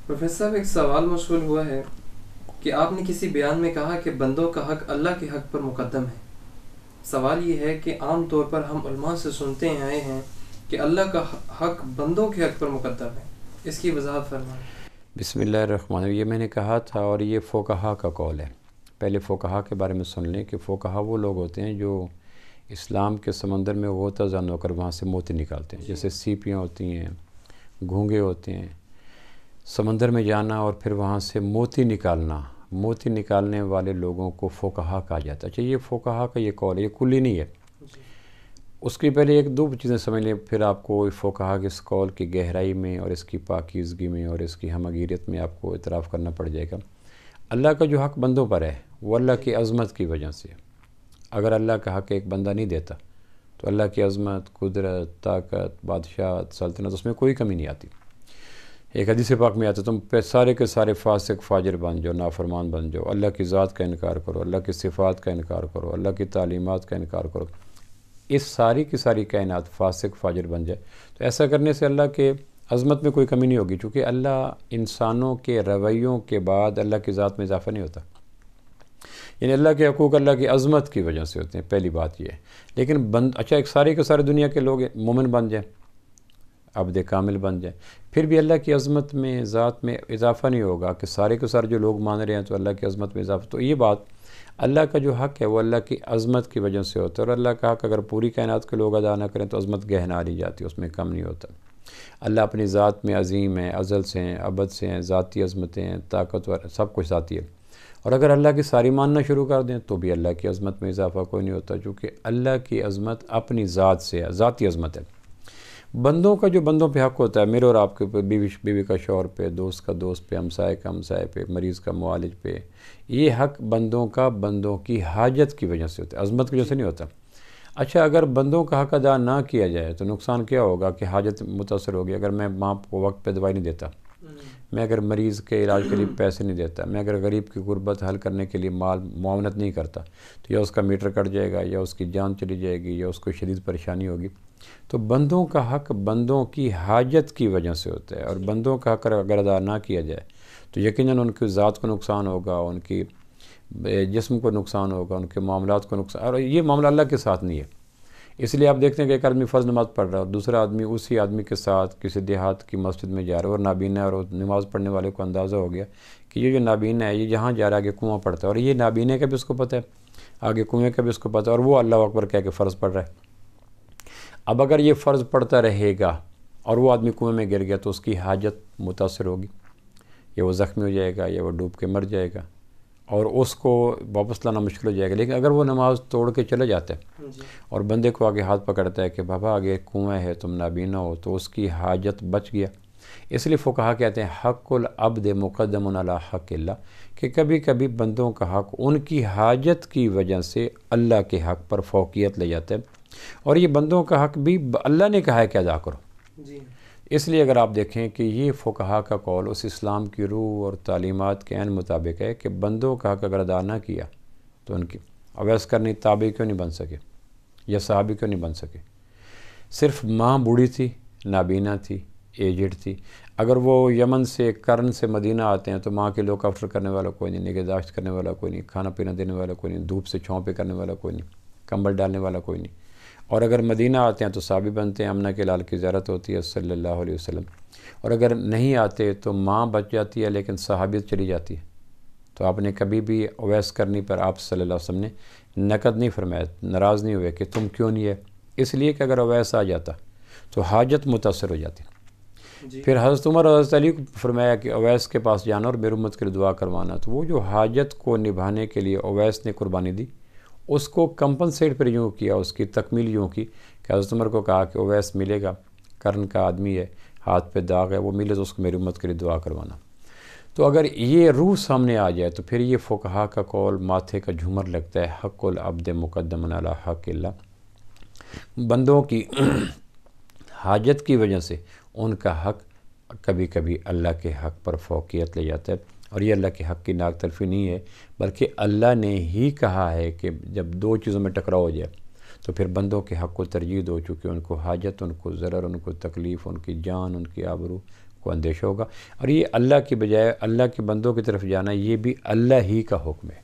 Professor صاحب، ایک سوال موصول ہوا ہے کہ آپ نے کسی بیان میں کہا کہ بندوں کا حق اللہ کے حق پر مقدم ہے۔ سوال یہ ہے کہ عام طور پر ہم علماء سے سنتے آئے ہیں کہ اللہ کا حق بندوں کے حق پر مقدم ہے، اس کی وضاحت فرمائیں۔ بسم اللہ الرحمن الرحیم۔ یہ میں نے کہا تھا اور یہ فقہا کا قول ہے۔ پہلے فقہا کے بارے میں سن لیں کہ فقہا وہ لوگ ہوتے ہیں جو اسلام کے سمندر میں غوطہ زن ہو کر وہاں سے موتی نکالتے ہیں، جیسے سیپیاں ہوتی ہیں، گھونگے ہوتے ہیں، سمندر میں جانا اور پھر وہاں سے موتی نکالنا، موتی نکالنے والے لوگوں کو فقہا کہا جاتا ہے۔ اچھا، یہ فقہا کا یہ قول ہے، یہ کلی نہیں ہے۔ اس کی پہلے ایک دو چیزیں سمجھ لیں، پھر آپ کو فقہا کے اس قول کی گہرائی میں اور اس کی پاکیزگی میں اور اس کی ہمگیریت میں آپ کو اعتراف کرنا پڑ جائے گا۔ اللہ کا جو حق بندوں پر ہے وہ اللہ کی عظمت کی وجہ سے ہے۔ اگر اللہ کا حق ایک بندہ نہیں دیتا تو اللہ کی عظمت، قدرت، طاقت، بادشاہت، سلطنت، اس میں کوئی کمی نہیں آتی۔ ایک حدیث پاک میں آتا تم پہ سارے کے سارے فاسق فاجر بن جاؤ، نافرمان بن جاؤ، اللہ کی ذات کا انکار کرو، اللہ کی صفات کا انکار کرو، اللہ کی تعلیمات کا انکار کرو، اس ساری کی ساری کائنات فاسق فاجر بن جائے تو ایسا کرنے سے اللہ کے عظمت میں کوئی کمی نہیں ہوگی، چونکہ اللہ انسانوں کے رویوں کے بعد اللہ کی ذات میں اضافہ نہیں ہوتا۔ یعنی اللہ کے حقوق اللہ کی عظمت کی وجہ سے ہوتے ہیں، پہلی بات یہ ہے۔ لیکن اچھا، ایک سارے کے سارے دنیا کے لوگ مومن بن جائیں، عبد کامل بن جائیں، پھر بھی اللہ کی عظمت میں، ذات میں اضافہ نہیں ہوگا کہ سارے کے سارے جو لوگ مان رہے ہیں تو اللہ کی عظمت میں اضافہ۔ تو یہ بات اللہ کا جو حق ہے وہ اللہ کی عظمت کی وجہ سے ہوتا ہے، اور اللہ کا حق اگر پوری کائنات کے لوگ ادا نہ کریں تو عظمت گہنا لی جاتی ہے، اس میں کم نہیں ہوتا۔ اللہ اپنی ذات میں عظیم ہے، ازل سے ہیں، ابد سے ہیں، ذاتی عظمتیں ہیں، طاقتور، سب کچھ ذاتی ہے۔ اور اگر اللہ کی ساری ماننا شروع کر دیں تو بھی اللہ کی عظمت میں اضافہ کوئی نہیں ہوتا، چونکہ اللہ کی عظمت اپنی ذات سے ہے، ذاتی عظمت ہے۔ بندوں کا جو بندوں پہ حق ہوتا ہے، میرے اور آپ کے اوپر، بیوی کا شوہر پہ، دوست کا دوست پہ، ہمسائے کا ہمسائے پہ، مریض کا معالج پہ، یہ حق بندوں کا بندوں کی حاجت کی وجہ سے ہوتا ہے، عظمت کی وجہ سے نہیں ہوتا۔ اچھا، اگر بندوں کا حق ادا نہ کیا جائے تو نقصان کیا ہوگا کہ حاجت متاثر ہوگی۔ اگر میں ماں کو وقت پہ دوائی نہیں دیتا، میں اگر مریض کے علاج کے لیے پیسے نہیں دیتا، میں اگر غریب کی غربت حل کرنے کے لیے معاونت نہیں کرتا تو یا اس کا میٹر کٹ جائے گا، یا اس کی جان چلی جائے گی، یا اس کو شدید پریشانی ہوگی۔ تو بندوں کا حق بندوں کی حاجت کی وجہ سے ہوتا ہے، اور بندوں کا حق اگر ادا نہ کیا جائے تو یقیناً ان کی ذات کو نقصان ہوگا، ان کی جسم کو نقصان ہوگا، ان کے معاملات کو نقصان، اور یہ معاملہ اللہ کے ساتھ نہیں ہے۔ اس لیے آپ دیکھتے ہیں کہ ایک آدمی فرض نماز پڑھ رہا ہے اور دوسرا آدمی اسی آدمی کے ساتھ کسی دیہات کی مسجد میں جا رہا ہے اور نابینا ہے، اور نماز پڑھنے والے کو اندازہ ہو گیا کہ یہ جو نابینا ہے یہ جہاں جا رہا ہے آگے کنواں پڑتا ہے، اور یہ نابینے کا بھی اس کو پتہ ہے، آگے کنویں کا بھی اس کو پتہ ہے، اور وہ اللہ اکبر کہہ کے فرض پڑھ رہا ہے۔ اب اگر یہ فرض پڑھتا رہے گا اور وہ آدمی کنویں میں گر گیا تو اس کی حاجت متاثر ہوگی، یا وہ زخمی ہو جائے گا، یا وہ ڈوب کے مر جائے گا، اور اس کو واپس لانا مشکل ہو جائے گا۔ لیکن اگر وہ نماز توڑ کے چلے جاتا ہے اور بندے کو آگے ہاتھ پکڑتا ہے کہ بابا آگے کنویں ہے، تم نابینا ہو، تو اس کی حاجت بچ گیا۔ اس لیے فقہا کہتے ہیں حق العبد مقدم علی حق اللہ، کہ کبھی کبھی بندوں کا حق ان کی حاجت کی وجہ سے اللہ کے حق پر فوقیت لے جاتا ہے، اور یہ بندوں کا حق بھی اللہ نے کہا ہے کہ ادا کرو۔ اس لیے اگر آپ دیکھیں کہ یہ فقہا کا قول اس اسلام کی روح اور تعلیمات کے عین مطابق ہے کہ بندوں کا حق اگر ادا نہ کیا تو ان کی اویس کرنی تابعی کیوں نہیں بن سکے، یا صحابی کیوں نہیں بن سکے؟ صرف ماں بوڑھی تھی، نابینا تھی، ایجڈ تھی۔ اگر وہ یمن سے کرن سے مدینہ آتے ہیں تو ماں کے لوک آفٹر کرنے والا کوئی نہیں، نگہداشت کرنے والا کوئی نہیں، کھانا پینا دینے والا کوئی نہیں، دھوپ سے چھاؤں پہ کرنے والا کوئی نہیں، کمبل ڈالنے والا کوئی نہیں۔ اور اگر مدینہ آتے ہیں تو صحابی بنتے ہیں، امنہ کے لال کی زیارت ہوتی ہے صلی اللہ علیہ وسلم، اور اگر نہیں آتے تو ماں بچ جاتی ہے لیکن صحابیت چلی جاتی ہے۔ تو آپ نے کبھی بھی اویس کرنی پر آپ صلی اللہ علیہ وسلم نے نقد نہیں فرمایا، ناراض نہیں ہوئے کہ تم کیوں نہیں ہے، اس لیے کہ اگر اویس آ جاتا تو حاجت متاثر ہو جاتی۔ پھر حضرت عمر اور حضرت علی کو فرمایا کہ اویس کے پاس جانا اور میری امت کے لیے دعا کروانا، تو وہ جو حاجت کو نبھانے کے لیے اویس نے قربانی دی، اس کو کمپنسیٹ پر یوں کیا، اس کی تکمیل یوں کی کہ حضرت عمر کو کہا کہ اویس ملے گا، کرن کا آدمی ہے، ہاتھ پہ داغ ہے، وہ ملے تو اس کو میری امت کے لیے دعا کروانا۔ تو اگر یہ روح سامنے آ جائے تو پھر یہ فقہا کا قول ماتھے کا جھومر لگتا ہے، حق العبد مقدم علی حق اللہ۔ بندوں کی حاجت کی وجہ سے ان کا حق کبھی کبھی اللہ کے حق پر فوقیت لے جاتا ہے، اور یہ اللہ کے حق کی ناک تلفی نہیں ہے، بلکہ اللہ نے ہی کہا ہے کہ جب دو چیزوں میں ٹکراؤ ہو جائے تو پھر بندوں کے حق کو ترجیح دو، چونکہ ان کو حاجت، ان کو ضرر، ان کو تکلیف، ان کی جان، ان کی آبرو کو اندیشہ ہوگا۔ اور یہ اللہ کی بجائے اللہ کے بندوں کی طرف جانا، یہ بھی اللہ ہی کا حکم ہے۔